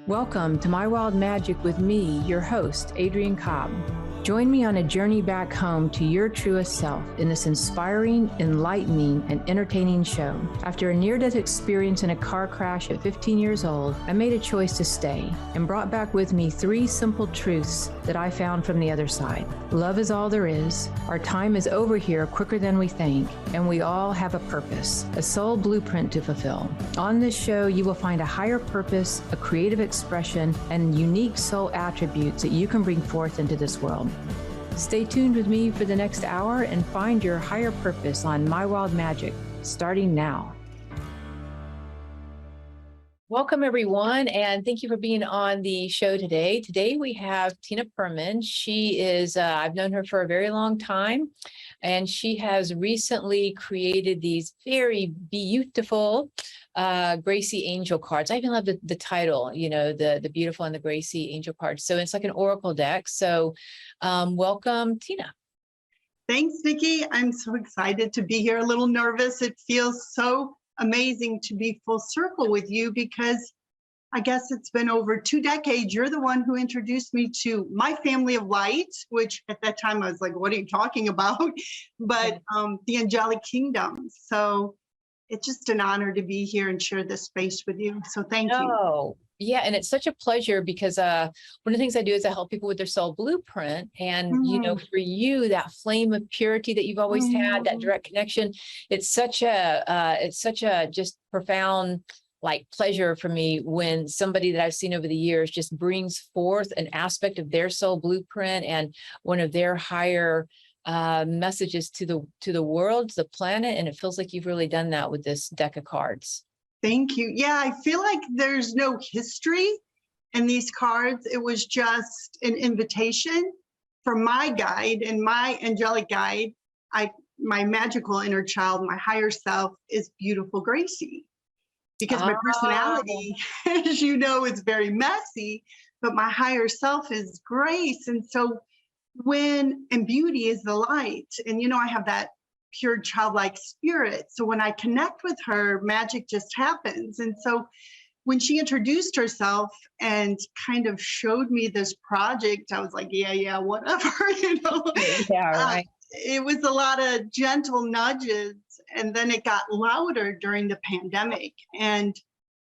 Welcome to My Wild Magic with me, your host, Adrienne Cobb. Join me on a journey back home to your truest self in this inspiring, enlightening, and entertaining show. After a near-death experience in a car crash at 15 years old, I made a choice to stay and brought back with me 3 simple truths that I found from the other side. Love is all there is. Our time is over here quicker than we think, and we all have a purpose, a soul blueprint to fulfill. On this show, you will find a higher purpose, a creative expression, and unique soul attributes that you can bring forth into this world. Stay tuned with me for the next hour and find your higher purpose on My Wild Magic, starting now. Welcome, everyone, and thank you for being on the show today. Today, we have Tina Perrmann. She is, I've known her for a very long time, and she has recently created these very beautiful Gracie angel cards. I even love the title, you know, the beautiful and the Gracie angel cards. So it's like an oracle deck. So welcome, Tina. Thanks, Vicki. I'm so excited to be here. A little nervous. It feels so amazing to be full circle with you because I guess it's been over 2 decades. You're the one who introduced me to my family of light, which at that time I was like, what are you talking about? But the angelic kingdom. So it's just an honor to be here and share this space with you. So thank you. Yeah, and it's such a pleasure because one of the things I do is I help people with their soul blueprint. And, you know, for you, that flame of purity that you've always had, that direct connection, it's such a just profound like pleasure for me when somebody that I've seen over the years just brings forth an aspect of their soul blueprint and one of their higher messages to the world, to the planet. And it feels like you've really done that with this deck of cards. Thank you. Yeah, I feel like there's no history in these cards. It was just an invitation from my guide and my angelic guide. My magical inner child, my higher self is beautiful Gracie. Because my personality, as you know, is very messy, but my higher self is grace. And so and beauty is the light. And, you know, I have that pure childlike spirit. So when I connect with her, magic just happens. And so when she introduced herself and kind of showed me this project, I was like, yeah, whatever, you know. Yeah, right. It was a lot of gentle nudges. And then it got louder during the pandemic. And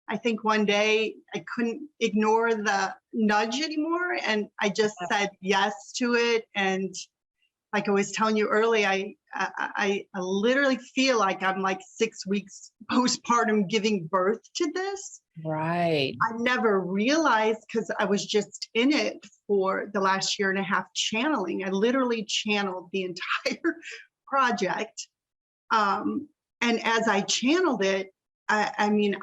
I think one day I couldn't ignore the nudge anymore. And I just said yes to it. And like I was telling you earlier, I literally feel like I'm like 6 weeks postpartum giving birth to this. Right. I never realized because I was just in it for the last 1.5 years channeling. I literally channeled the entire project. And as I channeled it, I mean,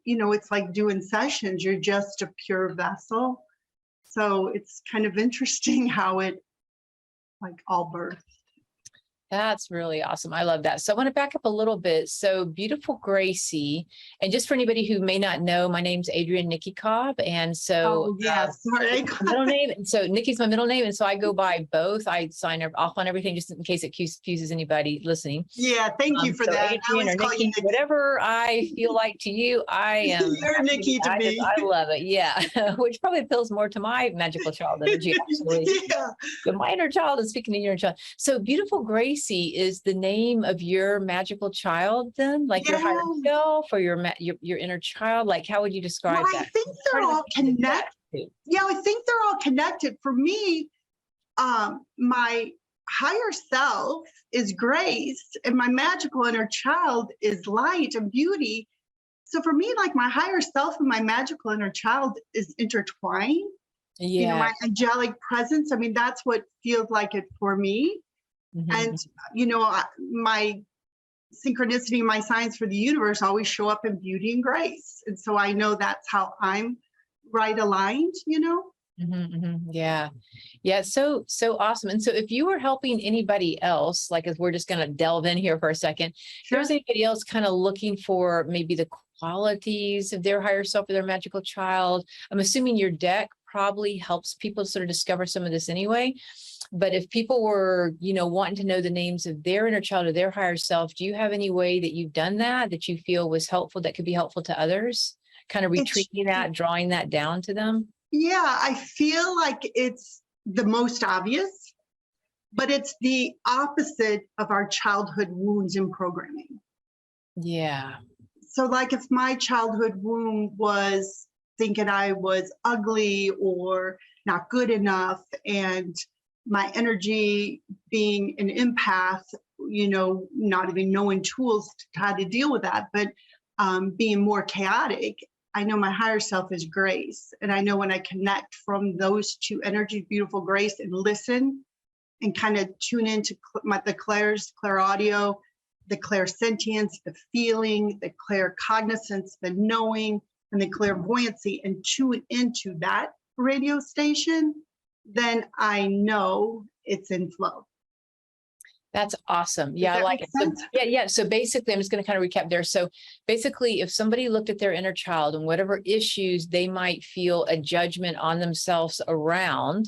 you know, it's like doing sessions. You're just a pure vessel. So it's kind of interesting how it like all birthed. That's really awesome. I love that. So I want to back up a little bit. So beautiful Gracie, and just for anybody who may not know, my name's Adrienne Nikki Cobb. And so middle name. And so Nikki's my middle name. And so I go by both. I sign off on everything just in case it confuses anybody listening. Yeah, thank you for that. Adrienne or Nikki, whatever I feel like to you, I am. You're Nikki to me. I love it. Yeah. Which probably appeals more to my magical child energy, actually. Yeah. But my inner child is speaking to your inner child. So beautiful Gracie is the name of your magical child then, like your higher self or your inner child? Like, how would you describe that? I think they're all connected. Yeah, I think they're all connected. For me, my higher self is grace and my magical inner child is light and beauty. So for me, like my higher self and my magical inner child is intertwined. Yeah. You know, my angelic presence. I mean, that's what feels like it for me. And, you know, my synchronicity, my signs for the universe always show up in beauty and grace. And so I know that's how I'm right aligned, you know? Yeah. Yeah. So awesome. And so if you were helping anybody else, like as we're just going to delve in here for a second, if there's anybody else kind of looking for maybe the qualities of their higher self or their magical child, I'm assuming your deck probably helps people sort of discover some of this anyway. But if people were, you know, wanting to know the names of their inner child or their higher self, do you have any way that you've done that you feel was helpful, that could be helpful to others? kind of retreating that, drawing that down to them? Yeah, I feel like it's the most obvious, but it's the opposite of our childhood wounds and programming. Yeah. So like if my childhood wound was thinking I was ugly or not good enough, and my energy being an empath, not even knowing tools to how to deal with that, but being more chaotic, I know my higher self is Grace. And I know when I connect from those two energies, beautiful Grace, and listen and kind of tune into the clair audio, the clairsentience, the feeling, the claircognizance, the knowing, and the clairvoyancy, and tune into that radio station, then I know it's in flow. That's awesome. Yeah, I like it. So, yeah. So basically, I'm just going to kind of recap there. So basically, if somebody looked at their inner child and whatever issues they might feel a judgment on themselves around,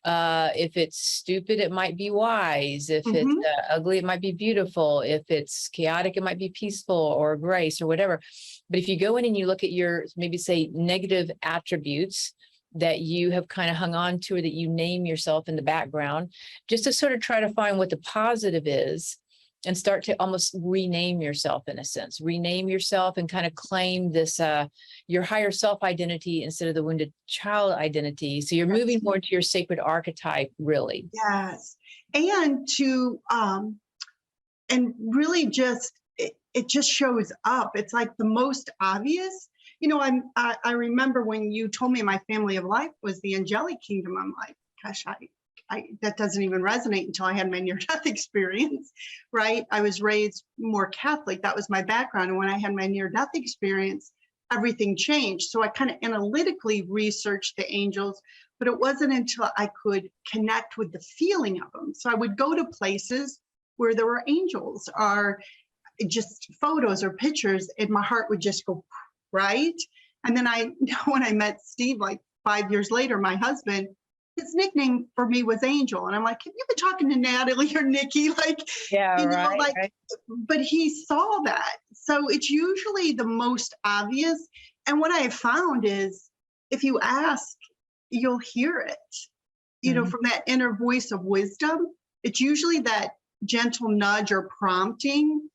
if it's stupid, it might be wise. If it's ugly, it might be beautiful. If it's chaotic, it might be peaceful or grace or whatever. But if you go in and you look at your, maybe say, negative attributes that you have kind of hung on to, or that you name yourself in the background, just to sort of try to find what the positive is and start to almost rename yourself, in a sense, rename yourself and kind of claim this, your higher self identity instead of the wounded child identity. So you're moving more to your sacred archetype, really. Yes. And and really just, it just shows up. It's like the most obvious. I remember when you told me my family of life was the angelic kingdom. I'm like, gosh, that doesn't even resonate until I had my near-death experience, right? I was raised more Catholic. That was my background. And when I had my near-death experience, everything changed. So I kind of analytically researched the angels, but it wasn't until I could connect with the feeling of them. So I would go to places where there were angels, or just photos or pictures, and my heart would just go, right? And then when I met Steve, like 5 years later, my husband, his nickname for me was Angel. And I'm like, have you been talking to Natalie or Nikki? Right. But he saw that. So it's usually the most obvious. And what I have found is if you ask, you'll hear it, from that inner voice of wisdom. It's usually that gentle nudge or prompting,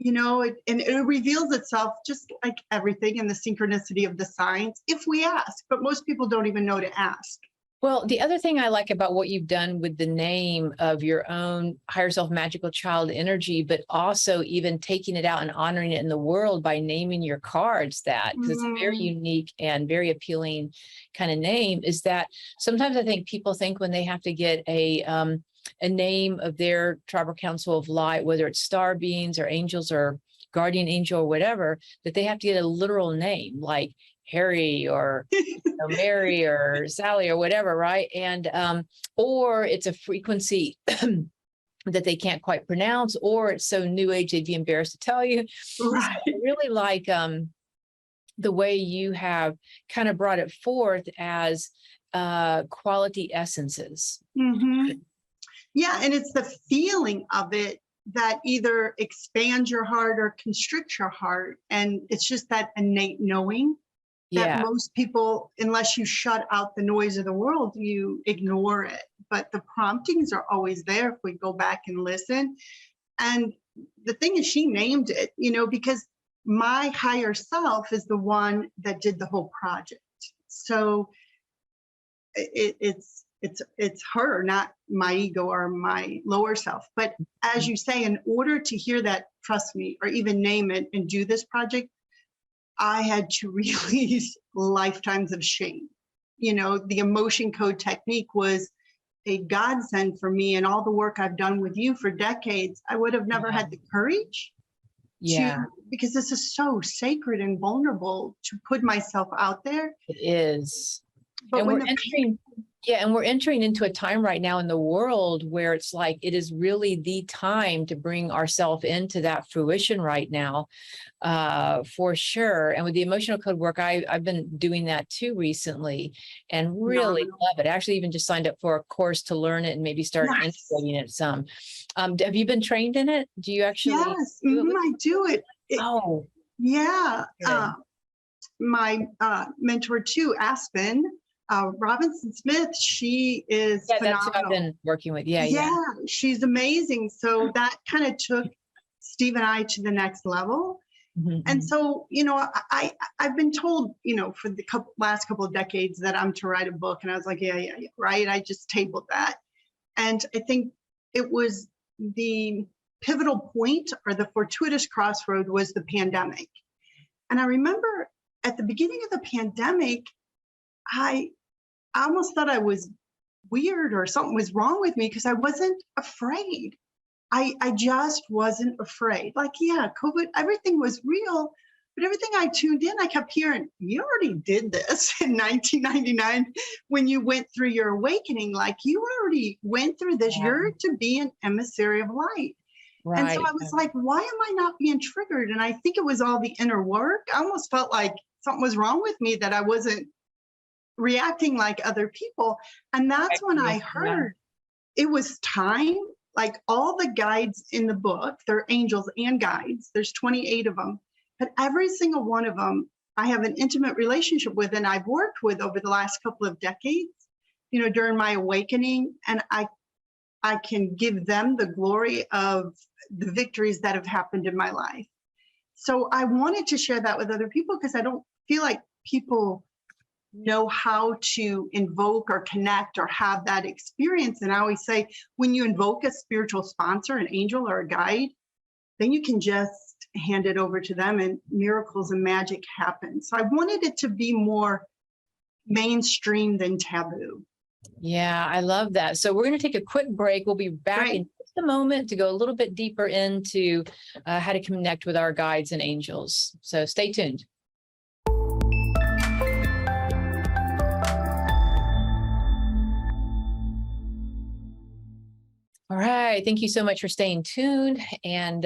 and it reveals itself just like everything in the synchronicity of the signs if we ask, but most people don't even know to ask. Well, the other thing I like about what you've done with the name of your own higher self magical child energy, but also even taking it out and honoring it in the world by naming your cards that, because it's a very unique and very appealing kind of name, is that sometimes I think people think when they have to get a name of their tribal council of light, whether it's star beings or angels or guardian angel or whatever, that they have to get a literal name like Harry or Mary or Sally or whatever, right? And or it's a frequency that they can't quite pronounce, or it's so new age they'd be embarrassed to tell you. Right. So I really like the way you have kind of brought it forth as quality essences. Yeah, and it's the feeling of it that either expands your heart or constricts your heart. And it's just that innate knowing that most people, unless you shut out the noise of the world, you ignore it. But the promptings are always there if we go back and listen. And the thing is, she named it, because my higher self is the one that did the whole project. So it's her, not my ego or my lower self. But as you say, in order to hear that, trust me, or even name it and do this project, I had to release lifetimes of shame. The emotion code technique was a godsend for me, and all the work I've done with you for decades, I would have never had the courage because this is so sacred and vulnerable to put myself out there. It is. But and when we're entering into a time right now in the world where it's like it is really the time to bring ourselves into that fruition right now, for sure. And with the emotional code work, I've been doing that too recently, and really love it. I actually even just signed up for a course to learn it and maybe start integrating it some. Have you been trained in it? Do you actually? Yes, I do it. Oh, yeah. my mentor too, Aspen Robinson Smith. She is phenomenal. That's who I've been working with. Yeah. She's amazing. So that kind of took Steve and I to the next level. And so, you know, I've been told, you know, for the last couple of decades that I'm to write a book. And I was like, yeah, right. I just tabled that. And I think it was the pivotal point, or the fortuitous crossroad, was the pandemic. And I remember at the beginning of the pandemic, I almost thought I was weird or something was wrong with me, because I wasn't afraid. I just wasn't afraid. Like, yeah, COVID, everything was real, but everything I tuned in, I kept hearing, you already did this in 1999 when you went through your awakening. Like, you already went through this. Yeah. You're to be an emissary of light. Right. And so I was like, why am I not being triggered? And I think it was all the inner work. I almost felt like something was wrong with me, that I wasn't reacting like other people. And that's when I heard it was time. Like, all the guides in the book, they're angels and guides. There's 28 of them, but every single one of them I have an intimate relationship with, and I've worked with over the last couple of decades, you know, during my awakening. And I can give them the glory of the victories that have happened in my life. So I wanted to share that with other people, because I don't feel like people know how to invoke or connect or have that experience. And I always say, when you invoke a spiritual sponsor, an angel or a guide, then you can just hand it over to them and miracles and magic happen. So I wanted it to be more mainstream than taboo. Yeah, I love that. So we're going to take a quick break. We'll be back in just a moment to go a little bit deeper into how to connect with our guides and angels. So stay tuned. All right. Thank you so much for staying tuned. And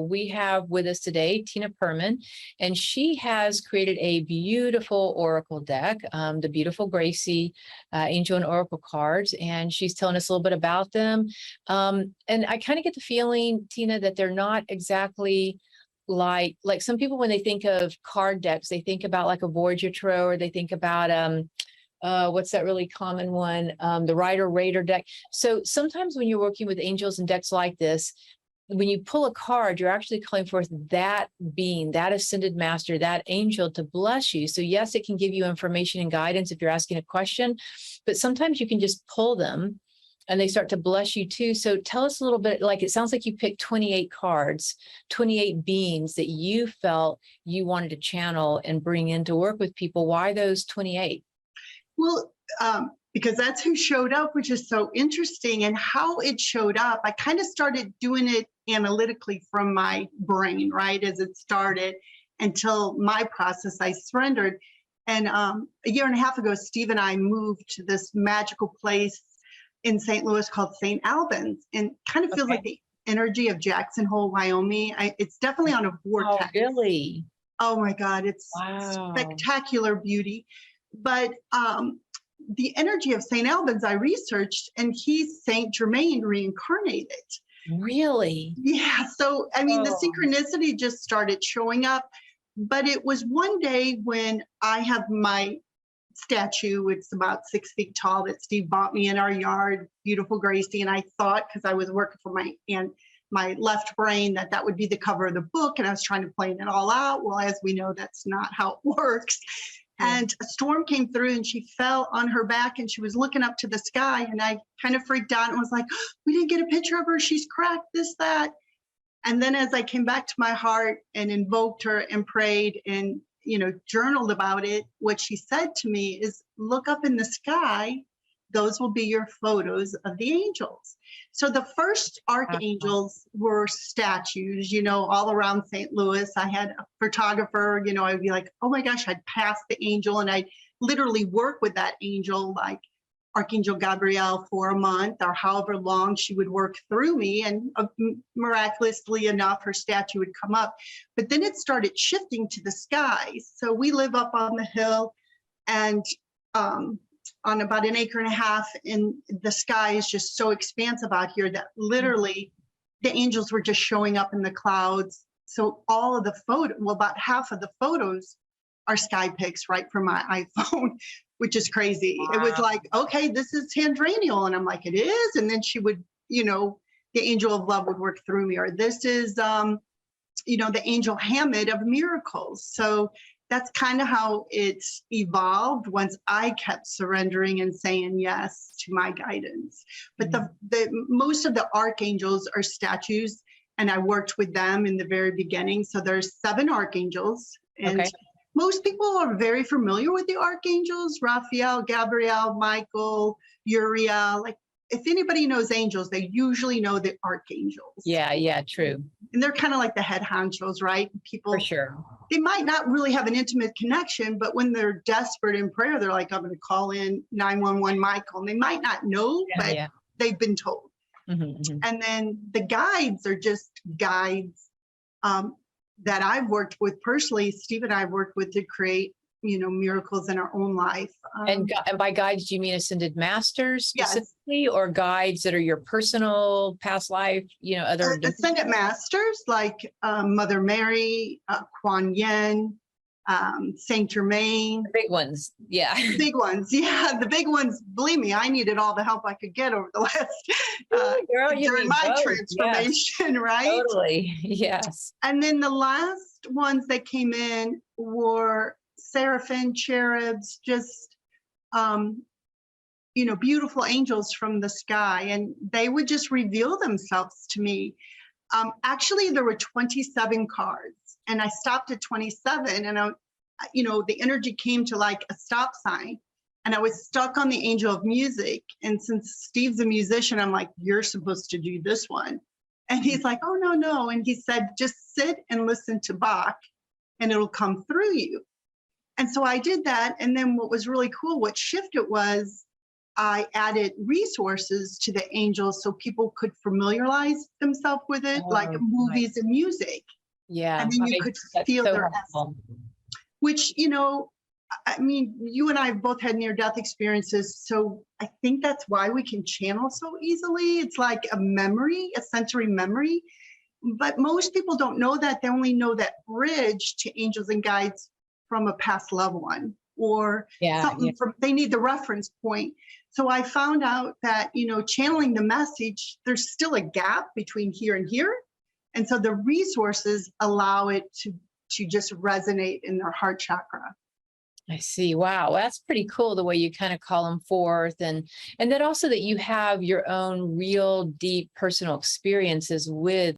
we have with us today Tina Perrmann, and she has created a beautiful oracle deck, the BEaUtiFULL Gracie Angel and Oracle cards. And she's telling us a little bit about them. And I kind of get the feeling, Tina, that they're not exactly like some people, when they think of card decks, they think about like a Voyager Tarot, or they think about what's that really common one? The Rider Raider deck. So sometimes when you're working with angels and decks like this, when you pull a card, you're actually calling forth that being, that ascended master, that angel to bless you. So yes, it can give you information and guidance if you're asking a question, but sometimes you can just pull them and they start to bless you too. So tell us a little bit, like, it sounds like you picked 28 cards, 28 beings that you felt you wanted to channel and bring in to work with people. Why those 28? Well, because that's who showed up, which is so interesting. And how it showed up, I kind of started doing it analytically from my brain, right, as it started, until my process, I surrendered. And a year and a half ago, Steve and I moved to this magical place in St. Louis called St. Albans, and kind of feels like the energy of Jackson Hole, Wyoming. It's definitely on a vortex. Oh, really? Oh my God, it's spectacular beauty. But the energy of St. Albans, I researched, and he's Saint Germain reincarnated. Really? Yeah. So, I mean, the synchronicity just started showing up. But it was one day when I have my statue, it's about 6 feet tall, that Steve bought me in our yard, BEaUtiFULL Gracie. And I thought, because I was working for my left brain, that would be the cover of the book. And I was trying to plan it all out. Well, as we know, that's not how it works. And a storm came through, and she fell on her back, and she was looking up to the sky. And I kind of freaked out and was like, oh, we didn't get a picture of her. She's cracked, this, that. And then as I came back to my heart and invoked her and prayed and, you know, journaled about it, what she said to me is, look up in the sky. Those will be your photos of the angels. So the first archangels were statues, you know, all around St. Louis. I had a photographer, you know, I'd be like, oh my gosh, I'd pass the angel and I'd literally work with that angel, like Archangel Gabrielle, for a month or however long she would work through me. And miraculously enough, her statue would come up. But then it started shifting to the skies. So we live up on the hill, and on about 1.5 acres, and the sky is just so expansive out here that literally the angels were just showing up in the clouds. So all of the about half of the photos our sky pics right from my iPhone, which is crazy. Wow. It was like, okay, this is Tandraniel. And I'm like, it is. And then she would, the angel of love would work through me. Or this is, the angel Hamid of miracles. So that's kind of how it's evolved once I kept surrendering and saying yes to my guidance. But the most of the archangels are statues, and I worked with them in the very beginning. So there's 7 archangels, and most people are very familiar with the archangels: Raphael, Gabriel, Michael, Uriel. Like, if anybody knows angels, they usually know the archangels. Yeah, true. And they're kind of like the head honchos, right? People, for sure, they might not really have an intimate connection, but when they're desperate in prayer, they're like, I'm going to call in 911 Michael. And they might not know, but they've been told. And then the guides are just guides that I've worked with personally. Steve and I have worked with to create, miracles in our own life. And by guides, do you mean ascended masters specifically, or guides that are your personal past life, other ascended masters like Mother Mary, Kuan Yin, Saint Germain. The big ones, The big ones, the big ones. Believe me, I needed all the help I could get over the last during my transformation, right? Totally, yes. And then the last ones that came in were seraphim, cherubs, just beautiful angels from the sky, and they would just reveal themselves to me. Actually, there were 27 cards, and I stopped at 27, and the energy came to like a stop sign, and I was stuck on the angel of music. And since Steve's a musician, I'm like, you're supposed to do this one. And he's like, oh, no. And he said, just sit and listen to Bach, and it'll come through you. And so I did that. And then what was really cool, what shifted was I added resources to the angels so people could familiarize themselves with it, like movies and music. Yeah. And then you could feel their essence. Which, I mean, you and I have both had near-death experiences. So I think that's why we can channel so easily. It's like a memory, a sensory memory. But most people don't know that. They only know that bridge to angels and guides from a past loved one, or something from, they need the reference point. So I found out that, channeling the message, there's still a gap between here and here. And so the resources allow it to just resonate in their heart chakra. I see. Wow. That's pretty cool, the way you kind of call them forth. And then also that you have your own real deep personal experiences with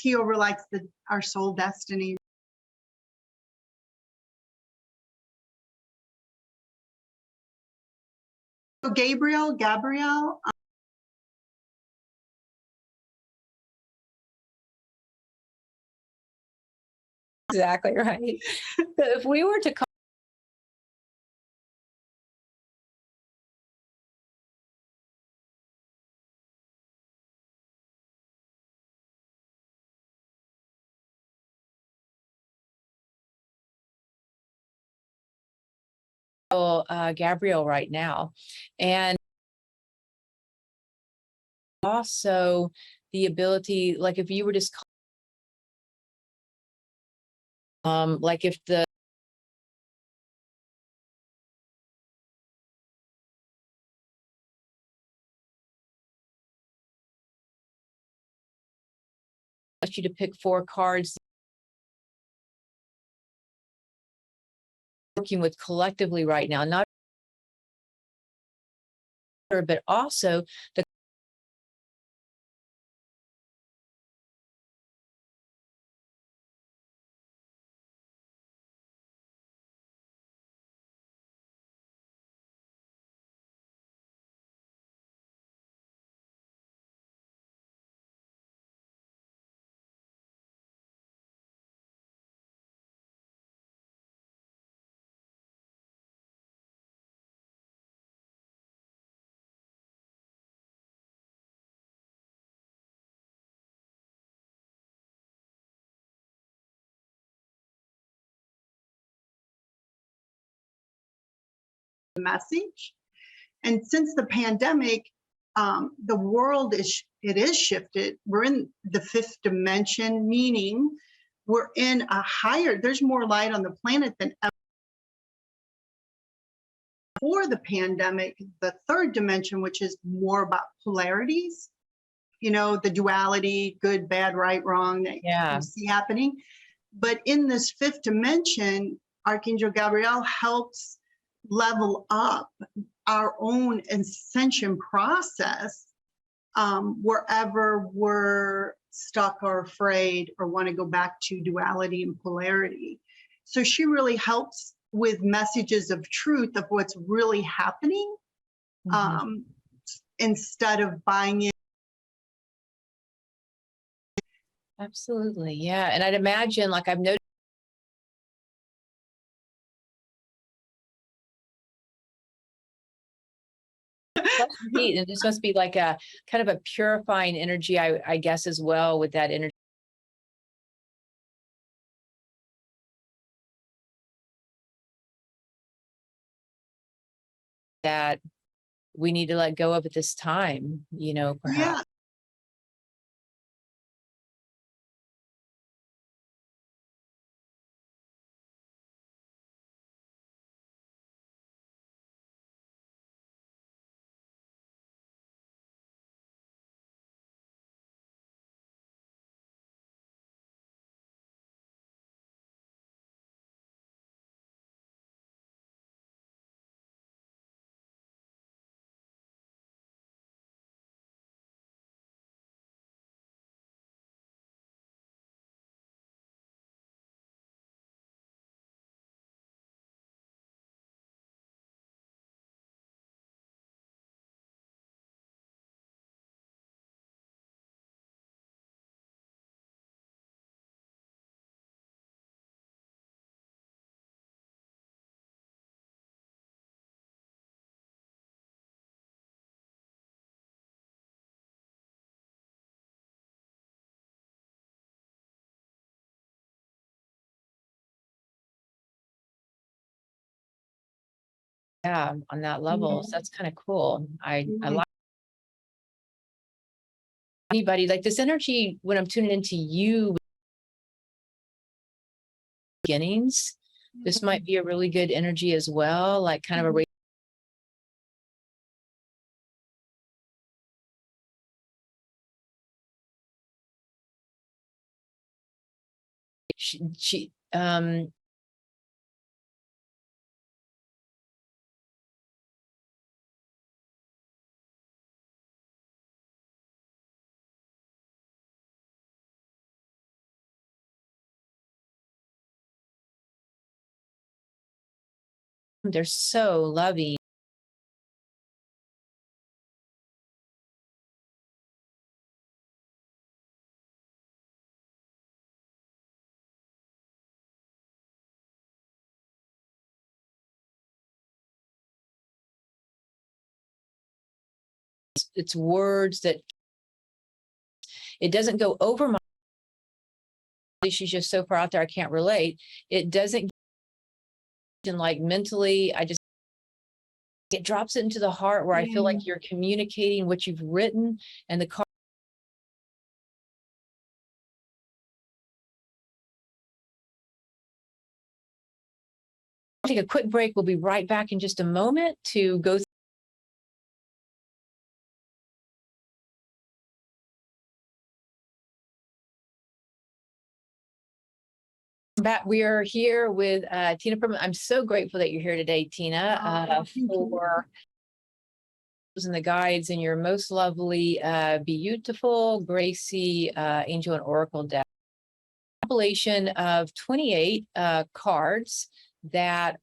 He overlikes our soul destiny. So Gabriel. Exactly right. So if we were to call Gabrielle right now, and also the ability, like if you were just like if the asked you to pick 4 cards working with collectively right now, not but also the message. And since the pandemic, the world is shifted. We're in the fifth dimension, meaning we're in a higher, there's more light on the planet than ever before the pandemic. The third dimension, which is more about polarities, you know, the duality, good, bad, right, wrong, that you see happening. But in this fifth dimension, Archangel Gabriel helps level up our own ascension process wherever we're stuck or afraid or want to go back to duality and polarity. So she really helps with messages of truth of what's really happening, instead of buying in. Absolutely. Yeah. And I'd imagine, like I've noticed, and this must be like a kind of a purifying energy, I guess, as well, with that energy. That we need to let go of at this time, you know, perhaps. Yeah, on that level. So that's kind of cool. I like anybody like this energy when I'm tuning into you beginnings. This might be a really good energy as well, like kind of a she they're so loving. It's words that it doesn't go over my, she's just so far out there I can't relate. It doesn't, and like mentally I just, it drops it into the heart where I feel like you're communicating what you've written, and the card. Take a quick break. We'll be right back in just a moment to go back. We are here with Tina Perrmann. I'm so grateful that you're here today, Tina, for and the guides and your most lovely BEaUtiFULL Gracie Angel and Oracle deck. Compilation of 28 cards that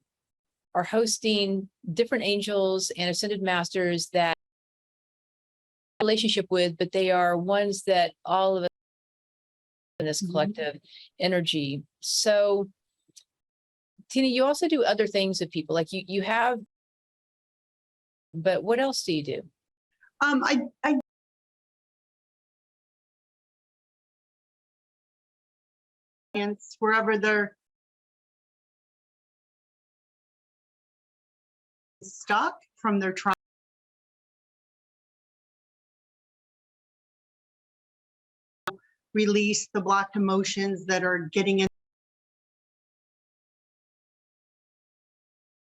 are hosting different angels and ascended masters that relationship with, but they are ones that all of us in this collective energy. So Tina, you also do other things with people, like you have, but what else do you do? I wherever they're stuck from their trauma. Release the blocked emotions that are getting in.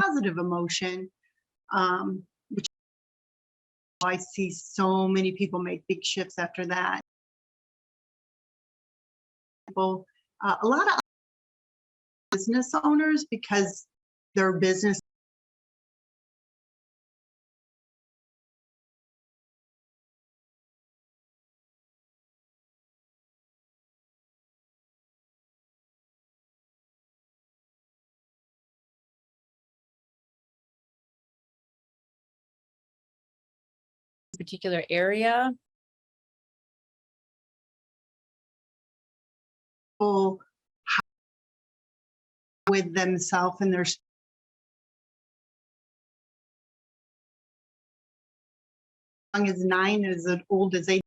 Positive emotion, which I see so many people make big shifts after that. People, a lot of business owners, because their business particular area. people with themselves and their young as 9, as old as 8.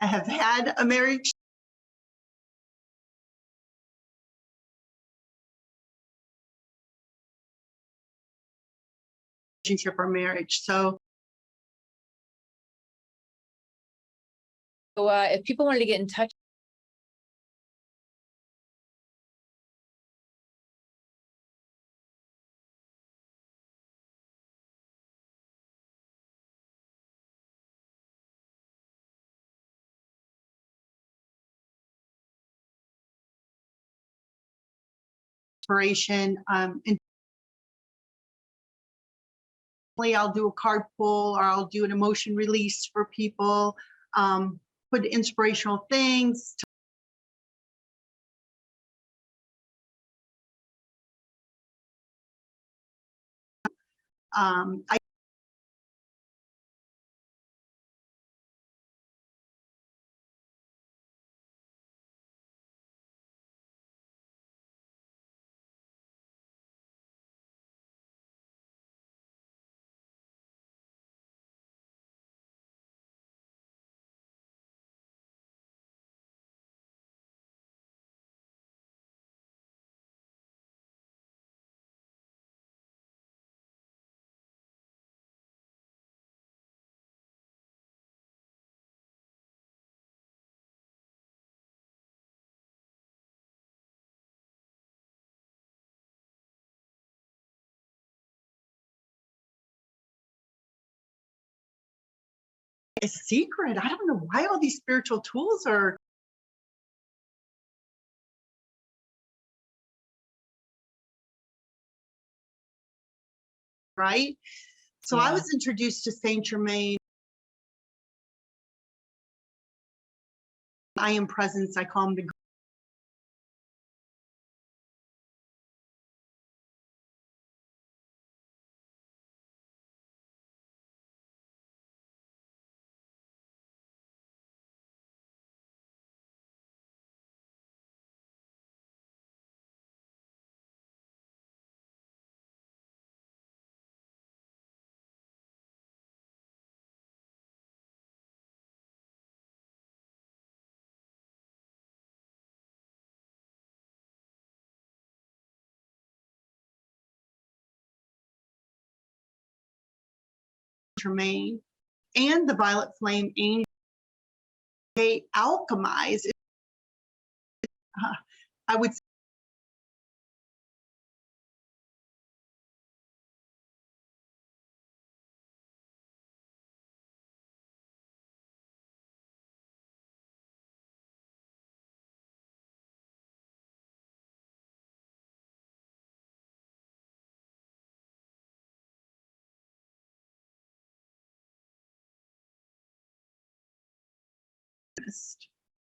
I have had a marriage relationship or marriage. So if people wanted to get in touch, inspiration, and I'll do a card pull, or I'll do an emotion release for people, put inspirational things. I a secret. I don't know why all these spiritual tools are right. So I was introduced to Saint Germain. I am presence. I call him the Germain and the violet flame angel. They alchemize. I would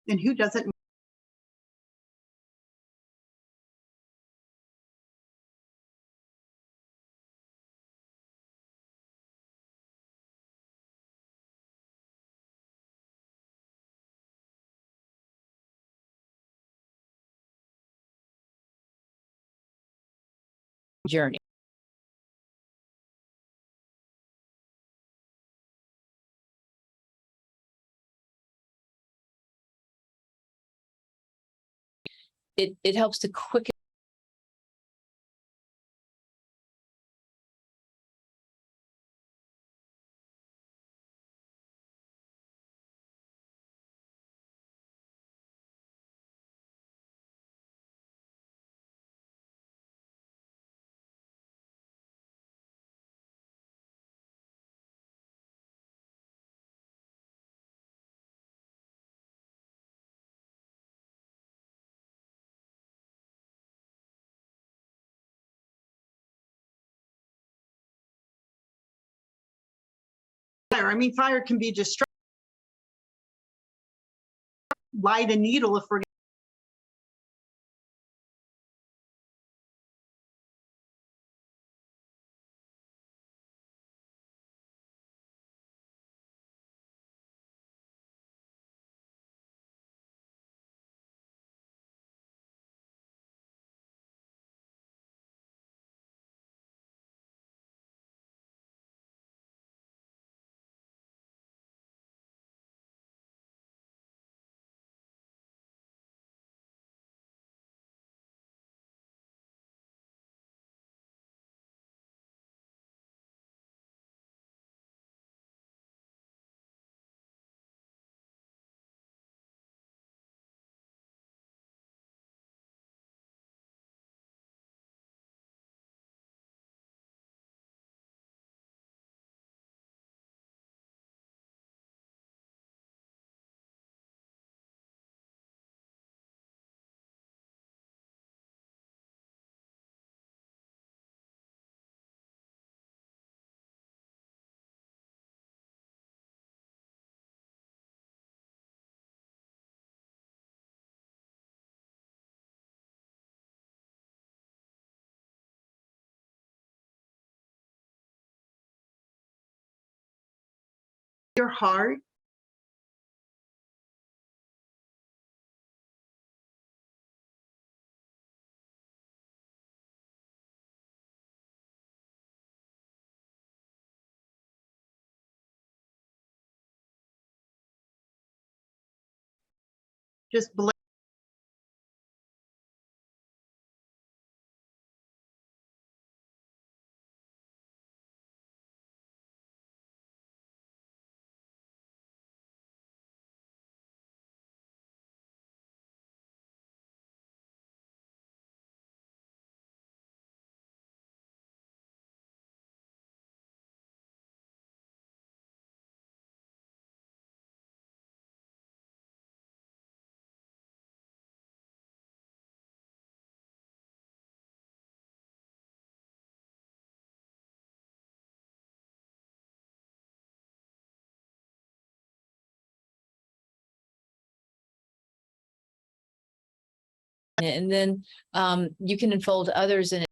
and who doesn't journey. It helps to quicken fire. I mean, fire can be destructive. Light a needle if we're your heart. Just And then you can enfold others in it.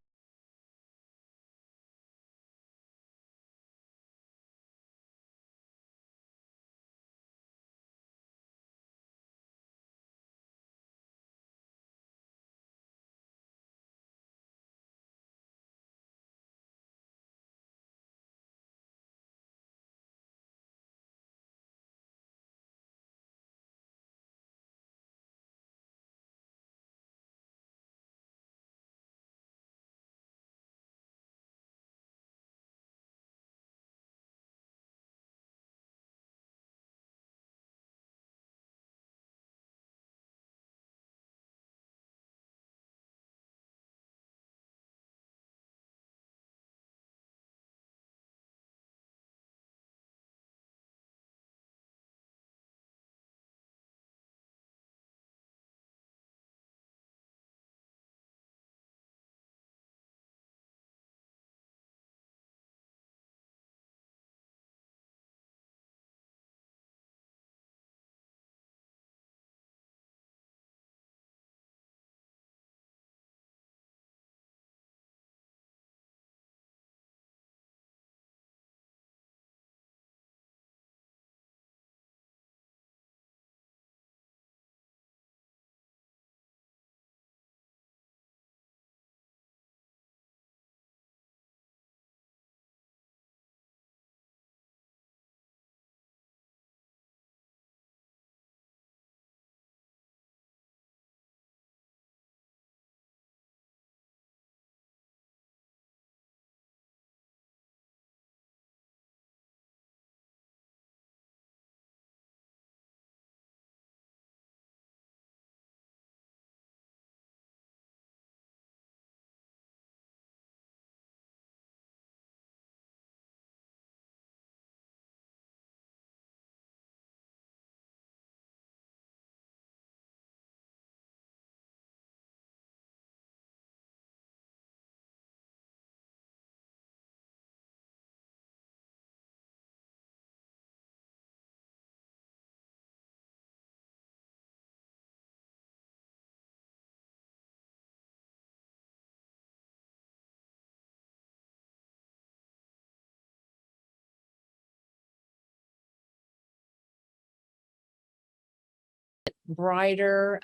brighter.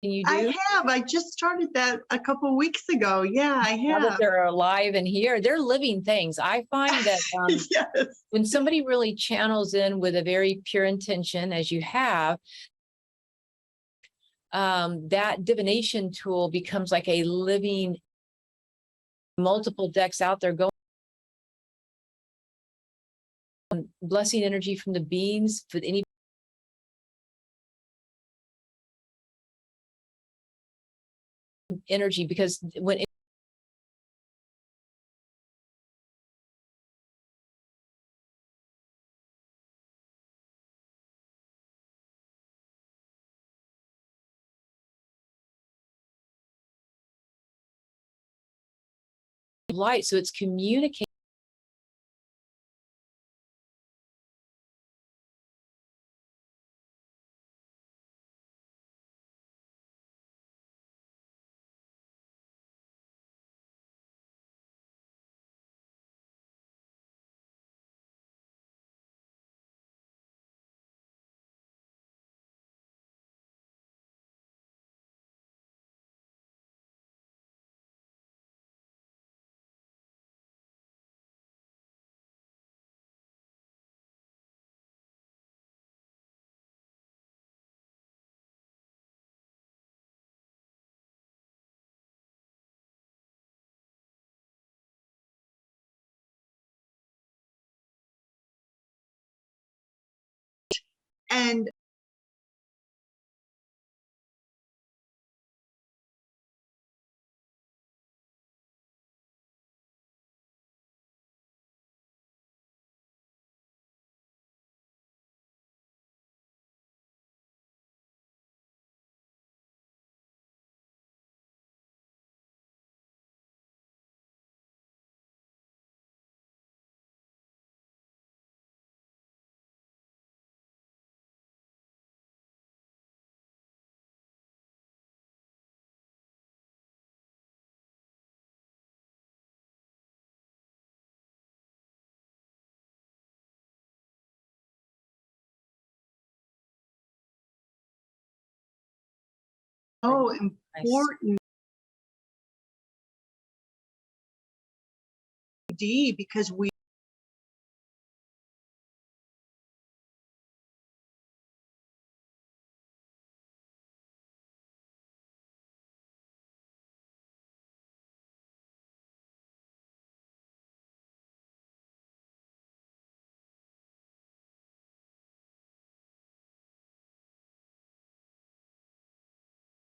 Can you do? I have. I just started that a couple weeks ago. Yeah, I Now that have. they're alive and here, they're living things. I find that Yes. when somebody really channels in with a very pure intention, as you have, that divination tool becomes like a living, multiple decks out there going, blessing energy from the beings for any energy, because when light, so it's communicating. And oh, important D, because we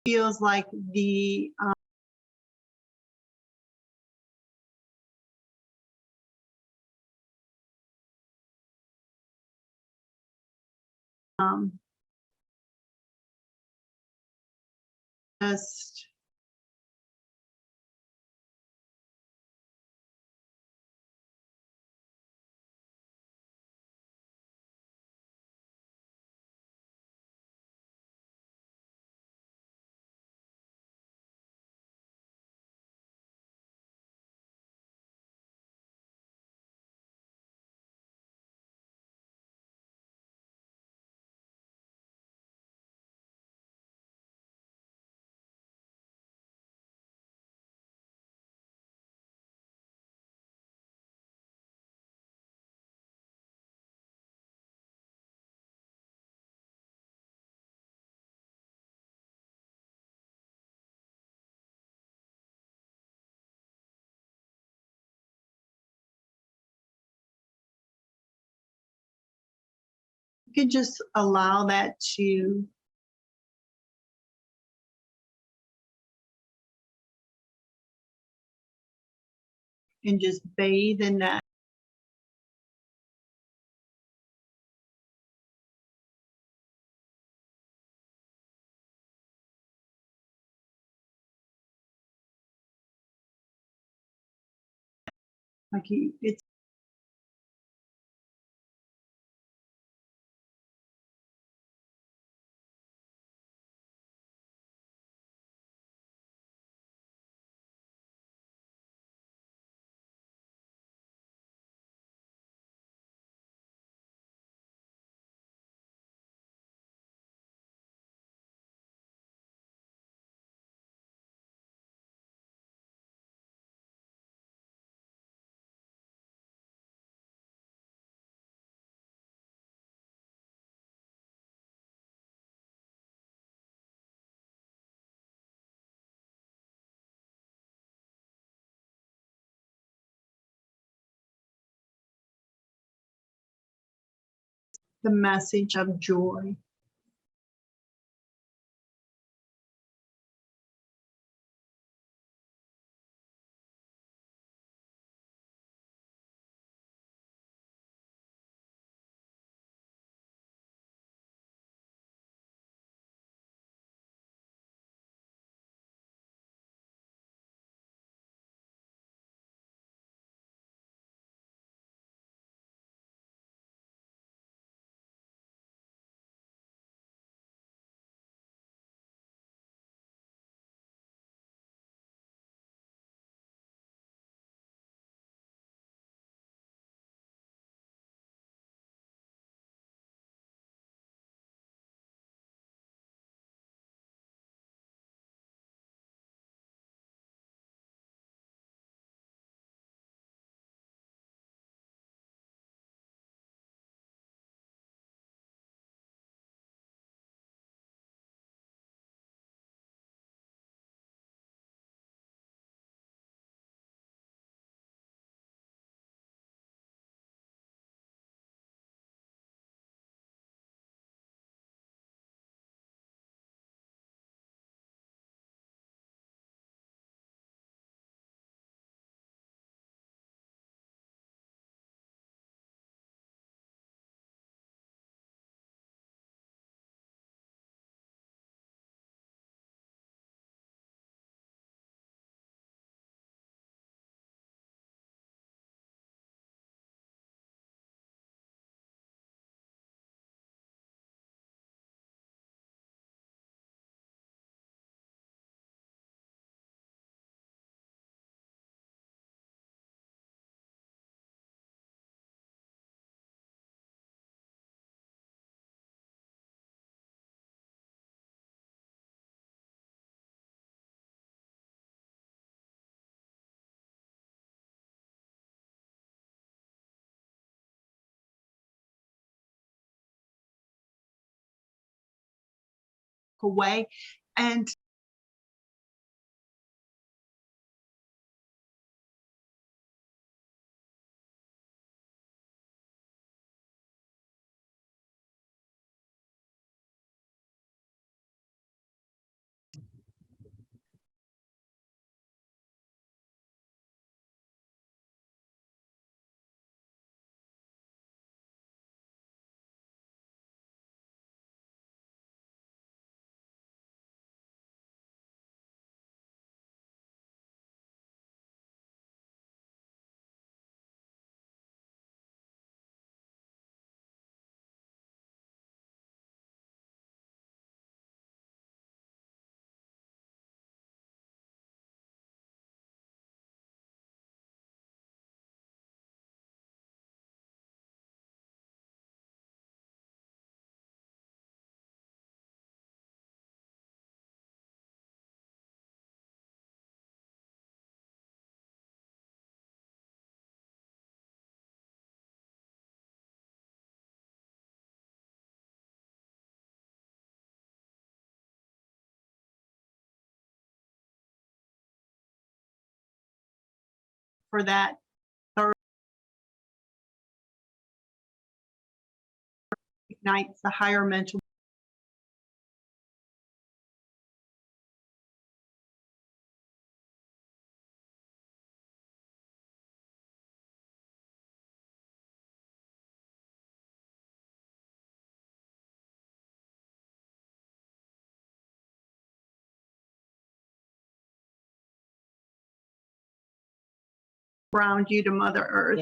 feels like the just You can just allow that to and just bathe in that. Like it's the message of joy. Away and for that third ignites the higher mental. Around you to Mother Earth.